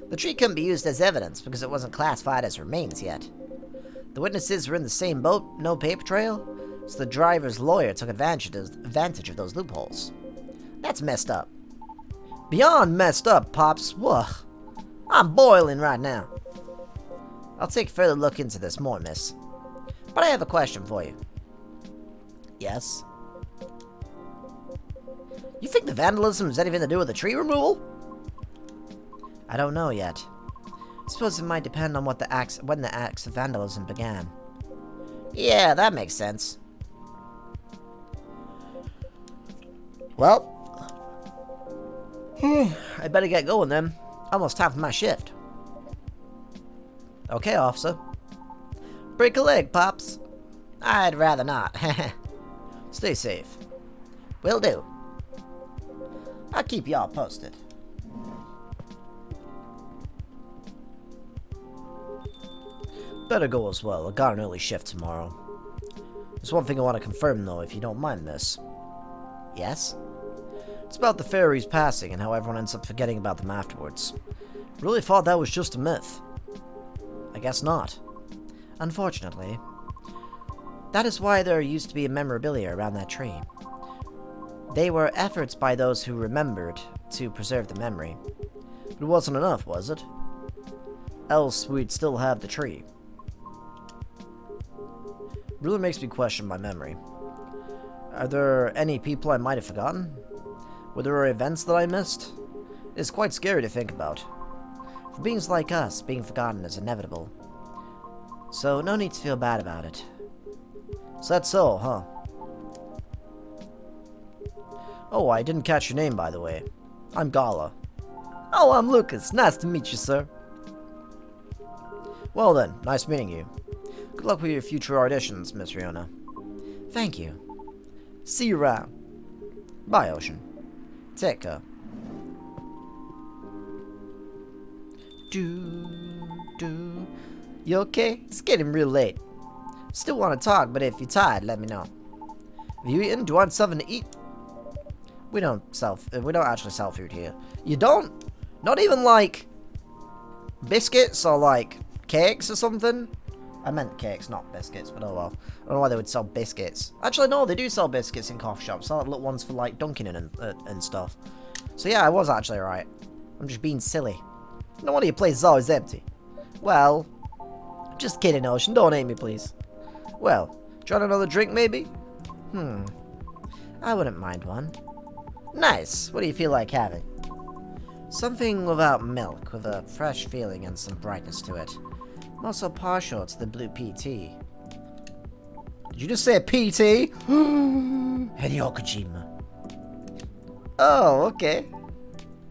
S1: the tree couldn't be used as evidence because it wasn't classified as remains yet. The witnesses were in the same boat, no paper trail, so the driver's lawyer took advantage of those loopholes. That's messed up. Beyond messed up, Pops. Whoa. I'm boiling right now. I'll take a further look into this more, miss. But I have a question for you. Yes? You think the vandalism has anything to do with the tree removal? I don't know yet. I suppose it might depend on when the acts of vandalism began. Yeah, that makes sense. Well, I better get going then. Almost time for my shift. Okay, officer. Break a leg, Pops. I'd rather not. Stay safe. Will do. I'll keep y'all posted. Better go as well. I got an early shift tomorrow. There's one thing I want to confirm, though, if you don't mind, miss. Yes? It's about the fairies passing and how everyone ends up forgetting about them afterwards. Really thought that was just a myth. I guess not. Unfortunately. That is why there used to be a memorabilia around that tree. They were efforts by those who remembered to preserve the memory. But it wasn't enough, was it? Else we'd still have the tree. Really makes me question my memory. Are there any people I might have forgotten? Were there events that I missed? It's quite scary to think about. For beings like us, being forgotten is inevitable. So no need to feel bad about it. So that's so, huh? Oh, I didn't catch your name, by the way. I'm Gala. Oh, I'm Lucas. Nice to meet you, sir. Well then, nice meeting you. Good luck with your future auditions, Miss Riona. Thank you. See you around. Bye, Ocean. Take care. You okay? It's getting real late. Still want to talk, but if you're tired, let me know. Have you eaten? Do you want something to eat? We don't actually sell food here. You don't? Not even like biscuits or like cakes or something? I meant cakes, not biscuits, but oh well. I don't know why they would sell biscuits. Actually, no, they do sell biscuits in coffee shops. Sell little ones for like dunking and stuff. So yeah, I was actually right. I'm just being silly. No wonder your place is always empty. Well, just kidding, Ocean. Don't hate me, please. Well, do you want another drink, maybe? I wouldn't mind one. Nice. What do you feel like having? Something without milk, with a fresh feeling and some brightness to it. I'm also partial to the blue PT. Did you just say PT? Hideo Kojima. Oh, okay.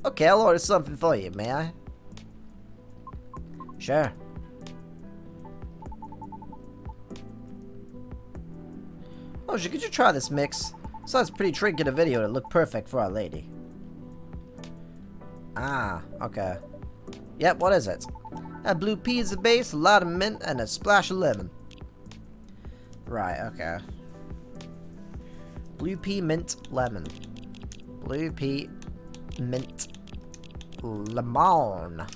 S1: Okay, I'll order something for you, may I? Sure. Oh, could you try this mix? Sounds pretty tricky in a video to look perfect for our lady. Ah, okay. Yep, what is it? A blue pea is the base, a lot of mint, and a splash of lemon. Right, okay. Blue pea, mint, lemon. Blue pea, mint, lemon.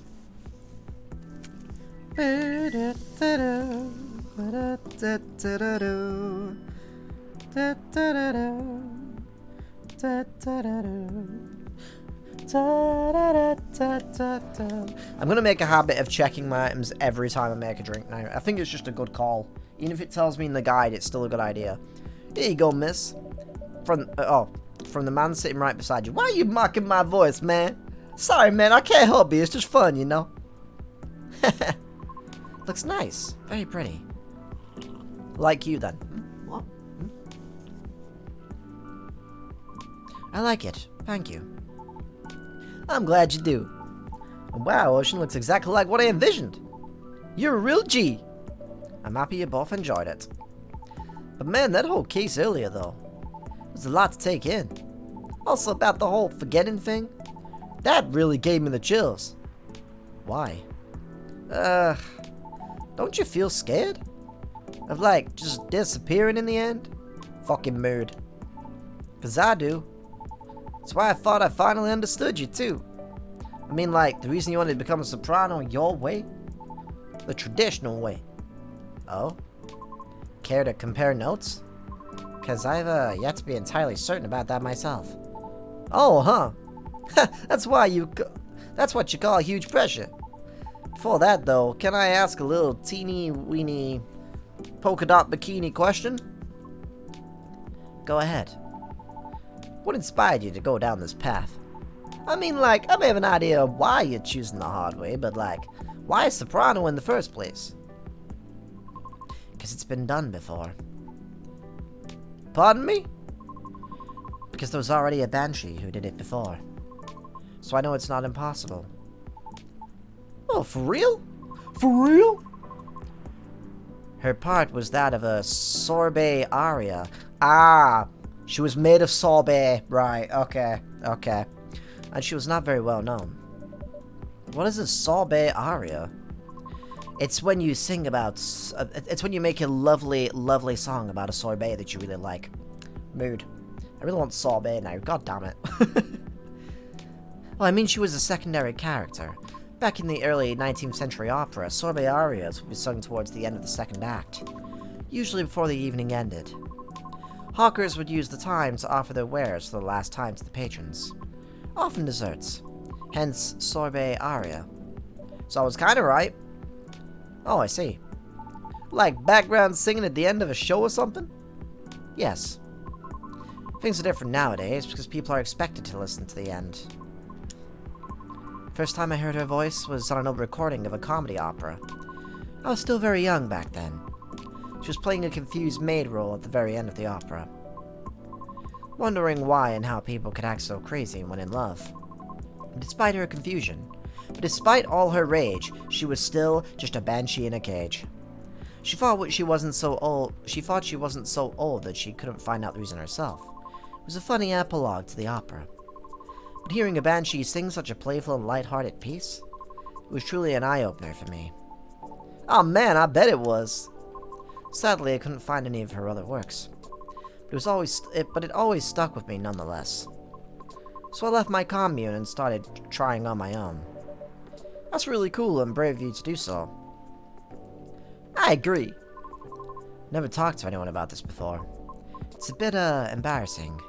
S1: I'm gonna make a habit of checking my items every time I make a drink now. I think it's just a good call. Even if it tells me in the guide, it's still a good idea. Here you go, miss. From the man sitting right beside you. Why are you mocking my voice, man? Sorry, man, I can't help you. It's just fun, you know? Looks nice. Very pretty. Like you, then. What? I like it. Thank you. I'm glad you do. Wow, Ocean looks exactly like what I envisioned. You're a real G. I'm happy you both enjoyed it. But man, that whole case earlier, though. There's a lot to take in. Also about the whole forgetting thing. That really gave me the chills. Why? Don't you feel scared? Of like, just disappearing in the end? Fucking mood. 'Cause I do. That's why I thought I finally understood you too. I mean, like, the reason you wanted to become a soprano your way? The traditional way. Oh? Care to compare notes? 'Cause I've yet to be entirely certain about that myself. Oh, huh? That's what you call huge pressure. Before that, though, can I ask a little teeny weeny polka dot bikini question? Go ahead. What inspired you to go down this path? I mean, like, I may have an idea of why you're choosing the hard way, but like, why soprano in the first place? Because it's been done before. Pardon me? Because there was already a banshee who did it before. So I know it's not impossible. Oh, for real? For real? Her part was that of a sorbet aria. Ah, she was made of sorbet. Right, okay, okay. And she was not very well known. What is a sorbet aria? It's when you sing about... it's when you make a lovely, lovely song about a sorbet that you really like. Mood. I really want sorbet now. God damn it. Well, I mean, she was a secondary character. Back in the early 19th century opera, sorbet arias would be sung towards the end of the second act. Usually before the evening ended. Hawkers would use the time to offer their wares for the last time to the patrons. Often desserts. Hence, sorbet aria. So I was kinda right. Oh, I see. Like background singing at the end of a show or something? Yes. Things are different nowadays because people are expected to listen to the end. First time I heard her voice was on an old recording of a comedy opera. I was still very young back then. She was playing a confused maid role at the very end of the opera. Wondering why and how people could act so crazy when in love. Despite her confusion, but despite all her rage, she was still just a banshee in a cage. She thought she wasn't so old that she couldn't find out the reason herself. It was a funny epilogue to the opera. But hearing a banshee sing such a playful and light-hearted piece, it was truly an eye-opener for me. Oh man, I bet it was. Sadly, I couldn't find any of her other works. But it always stuck with me nonetheless. So I left my commune and started trying on my own. That's really cool and brave of you to do so. I agree. Never talked to anyone about this before. It's a bit, embarrassing.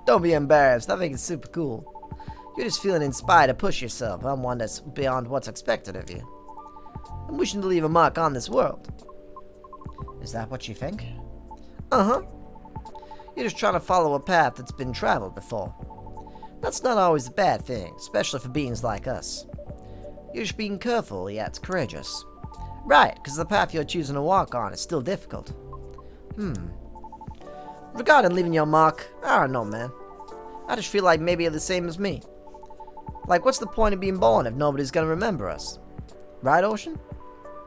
S1: Don't be embarrassed. I think it's super cool. You're just feeling inspired to push yourself on one that's beyond what's expected of you. I'm wishing to leave a mark on this world. Is that what you think? Uh-huh. You're just trying to follow a path that's been traveled before. That's not always a bad thing, especially for beings like us. You're just being careful yet courageous. Right, because the path you're choosing to walk on is still difficult. Regarding leaving your mark, I don't know, man. I just feel like maybe you're the same as me. Like, what's the point of being born if nobody's gonna remember us? Right, Ocean?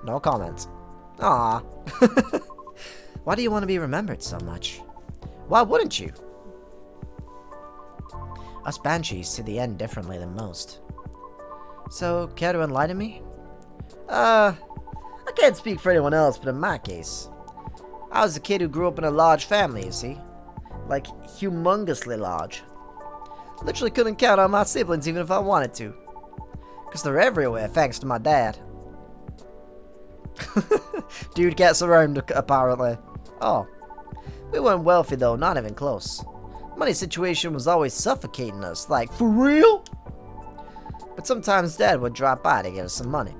S1: No comment. Ah. Why do you want to be remembered so much? Why wouldn't you? Us banshees see the end differently than most. So, care to enlighten me? I can't speak for anyone else, but in my case, I was a kid who grew up in a large family, you see? Like, humongously large. Literally couldn't count on my siblings even if I wanted to. Because they're everywhere thanks to my dad. Dude gets around, apparently. Oh. We weren't wealthy though, not even close. Money situation was always suffocating us, like, for real? But sometimes Dad would drop by to get us some money.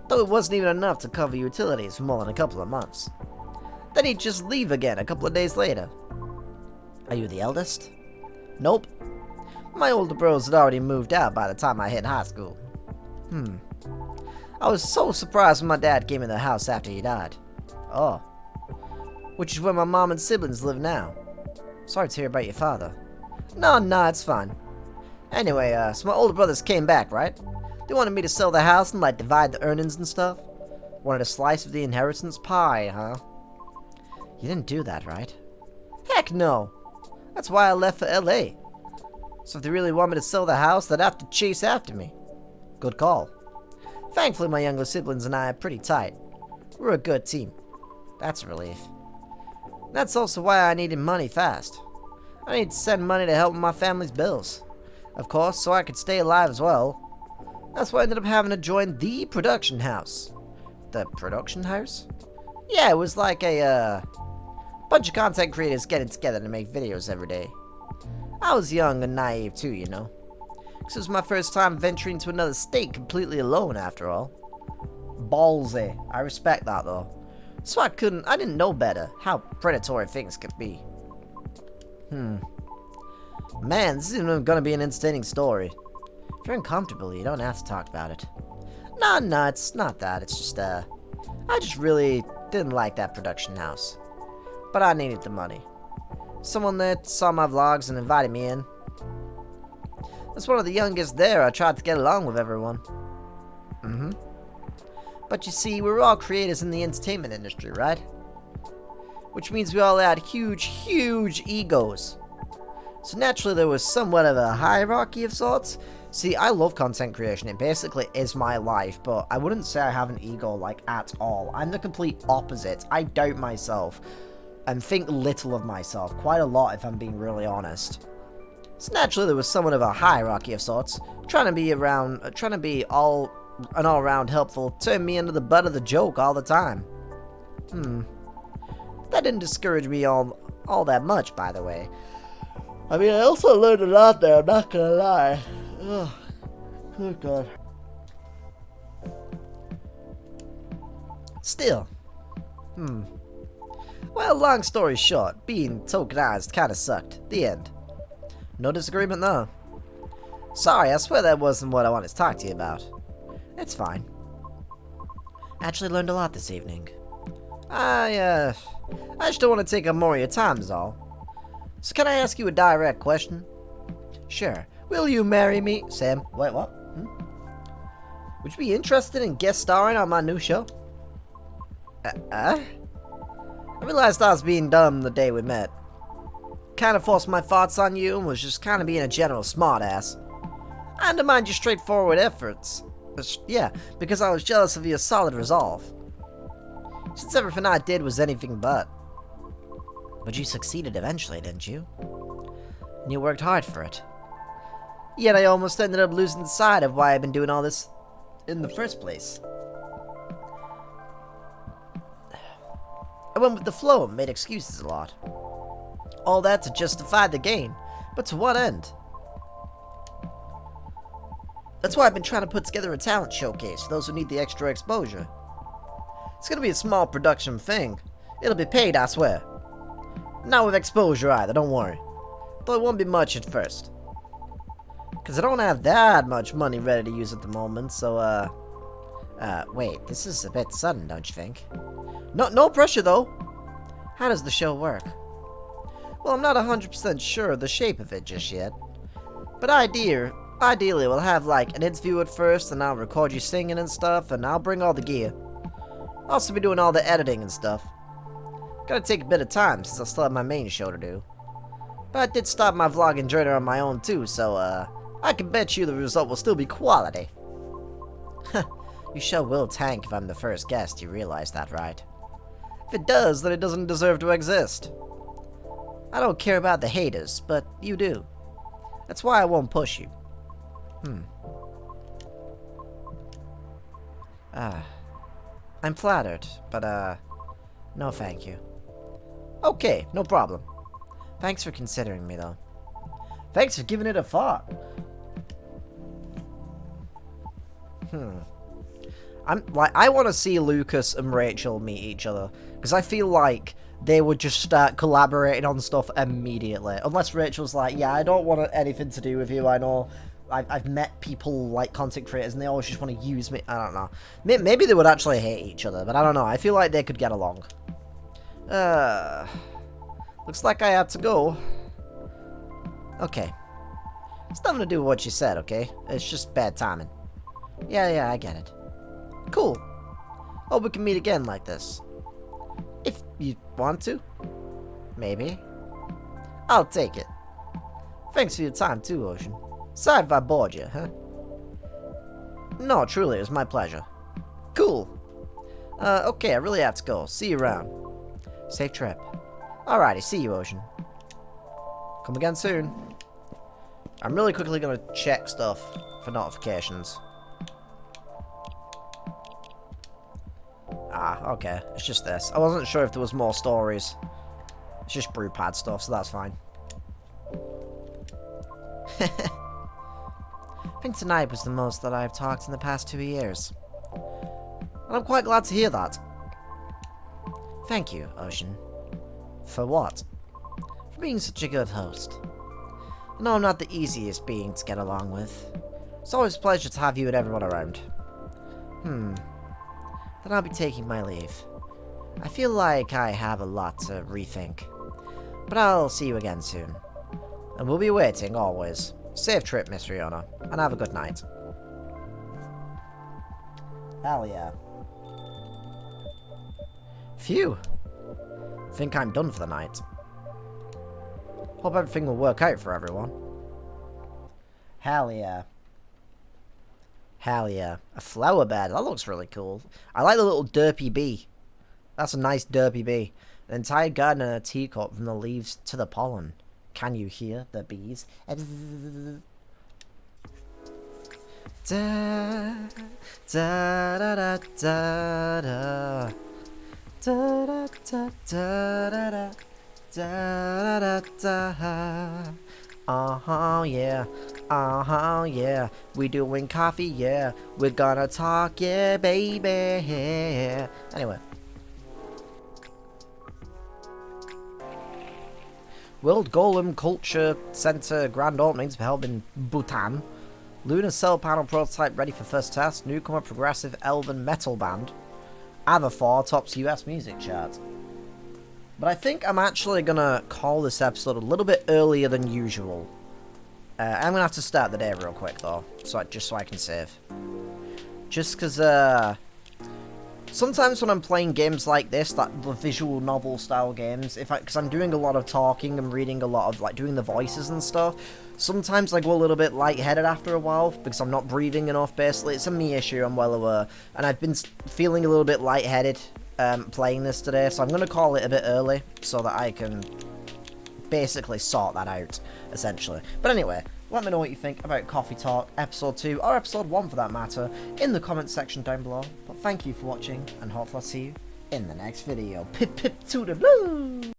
S1: Though it wasn't even enough to cover utilities for more than a couple of months. Then he'd just leave again a couple of days later. Are you the eldest? Nope. My older bros had already moved out by the time I hit high school. I was so surprised when my dad came in the house after he died. Oh. Which is where my mom and siblings live now. Sorry to hear about your father. No, it's fine. Anyway, so my older brothers came back, right? They wanted me to sell the house and, like, divide the earnings and stuff. Wanted a slice of the inheritance pie, huh? You didn't do that, right? Heck no! That's why I left for LA. So if they really want me to sell the house, they'd have to chase after me. Good call. Thankfully, my younger siblings and I are pretty tight. We're a good team. That's a relief. That's also why I needed money fast. I need to send money to help with my family's bills. Of course, so I could stay alive as well. That's why I ended up having to join the production house. The production house? Yeah, it was like a, bunch of content creators getting together to make videos every day. I was young and naive too, you know. This was my first time venturing to another state completely alone, after all. Ballsy. I respect that, though. So I didn't know better how predatory things could be. Man, this isn't gonna be an entertaining story. If you're uncomfortable, you don't have to talk about it. No, it's not that. It's just, I just really didn't like that production house. But I needed the money. Someone that saw my vlogs and invited me in. As one of the youngest there, I tried to get along with everyone. But you see, we're all creators in the entertainment industry, right? Which means we all had huge egos. So naturally there was somewhat of a hierarchy of sorts. See, I love content creation. It basically is my life, but I wouldn't say I have an ego, like, at all. I'm the complete opposite. I doubt myself and think little of myself. Quite a lot, if I'm being really honest. So naturally there was somewhat of a hierarchy of sorts. Trying to be an all-around helpful turned me into the butt of the joke all the time. That didn't discourage me all that much, by the way. I mean, I also learned a lot there, I'm not gonna lie. Ugh. Good God. Still. Well, long story short, being tokenized kinda sucked. The end. No disagreement, though. Sorry, I swear that wasn't what I wanted to talk to you about. It's fine. Actually learned a lot this evening. I just don't want to take up more of your time is all. So can I ask you a direct question? Sure. Will you marry me? Sam, wait, what? Would you be interested in guest starring on my new show? I realized I was being dumb the day we met. Kinda forced my thoughts on you and was just kinda being a general smartass. I undermined your straightforward efforts. Yeah, because I was jealous of your solid resolve. Since everything I did was anything but. But you succeeded eventually, didn't you? And you worked hard for it. Yet I almost ended up losing sight of why I've been doing all this in the first place. I went with the flow and made excuses a lot. All that to justify the gain, but to what end? That's why I've been trying to put together a talent showcase for those who need the extra exposure. It's gonna be a small production thing. It'll be paid, I swear. Not with exposure either, don't worry. Though it won't be much at first. Cause I don't have that much money ready to use at the moment, so wait, this is a bit sudden, don't you think? No pressure though. How does the show work? Well, I'm not 100% sure of the shape of it just yet. But ideally we'll have like an interview at first, and I'll record you singing and stuff, and I'll bring all the gear. I'll also be doing all the editing and stuff. Gotta take a bit of time since I still have my main show to do. But I did start my vlogging journey on my own too, so I can bet you the result will still be quality. Your show will tank if I'm the first guest, you realize that, right? If it does, then it doesn't deserve to exist. I don't care about the haters, but you do. That's why I won't push you. I'm flattered, but no thank you. Okay, no problem. Thanks for considering me, though. Thanks for giving it a thought. I want to see Lucas and Rachel meet each other, because I feel like they would just start collaborating on stuff immediately. Unless Rachel's like, yeah, I don't want anything to do with you, I know I've met people like content creators and they always just want to use me. I don't know. Maybe they would actually hate each other, but I don't know. I feel like they could get along. Looks like I have to go. Okay. It's nothing to do with what you said, okay? It's just bad timing. Yeah, I get it. Cool. Hope we can meet again like this. If you want to. Maybe. I'll take it. Thanks for your time too, Ocean. Sorry if I bored you, huh? No, truly, it was my pleasure. Cool. Okay, I really have to go. See you around. Safe trip. Alrighty, see you, Ocean. Come again soon. I'm really quickly gonna check stuff for notifications. Okay. It's just this. I wasn't sure if there was more stories. It's just brewpad stuff, so that's fine. I think tonight was the most that I've talked in the past 2 years. And I'm quite glad to hear that. Thank you, Ocean. For what? For being such a good host. I know I'm not the easiest being to get along with. It's always a pleasure to have you and everyone around. Then I'll be taking my leave. I feel like I have a lot to rethink. But I'll see you again soon. And we'll be waiting, always. Safe trip, Miss Riona, and have a good night. Hell yeah. Phew. Think I'm done for the night. Hope everything will work out for everyone. Hell yeah. Hell yeah. A flower bed. That looks really cool. I like the little derpy bee. That's a nice derpy bee. An entire garden and a teacup from the leaves to the pollen. Can you hear the bees? Da, da, da, da, da, da. Da, da, Da, da, da, da, da, da, da. Yeah. Yeah. We doing coffee, yeah. We're gonna talk, yeah, baby. Anyway. World Golem Culture Center grand opening to be held in Bhutan. Lunar cell panel prototype ready for first test. Newcomer progressive elven metal band. Ava4 tops US music chart. But I think I'm actually gonna call this episode a little bit earlier than usual. I'm gonna have to start the day real quick though, just so I can save. Just because sometimes when I'm playing games like this, the visual novel style games, because I'm doing a lot of talking and reading a lot of like doing the voices and stuff, sometimes I go a little bit lightheaded after a while because I'm not breathing enough. Basically, it's a me issue, I'm well aware, and I've been feeling a little bit lightheaded playing this today, so I'm gonna call it a bit early so that I can basically sort that out, essentially. But anyway, let me know what you think about Coffee Talk Episode 2, or Episode 1 for that matter, in the comments section down below. But thank you for watching, and hopefully I'll see you in the next video. Pip pip to the blue!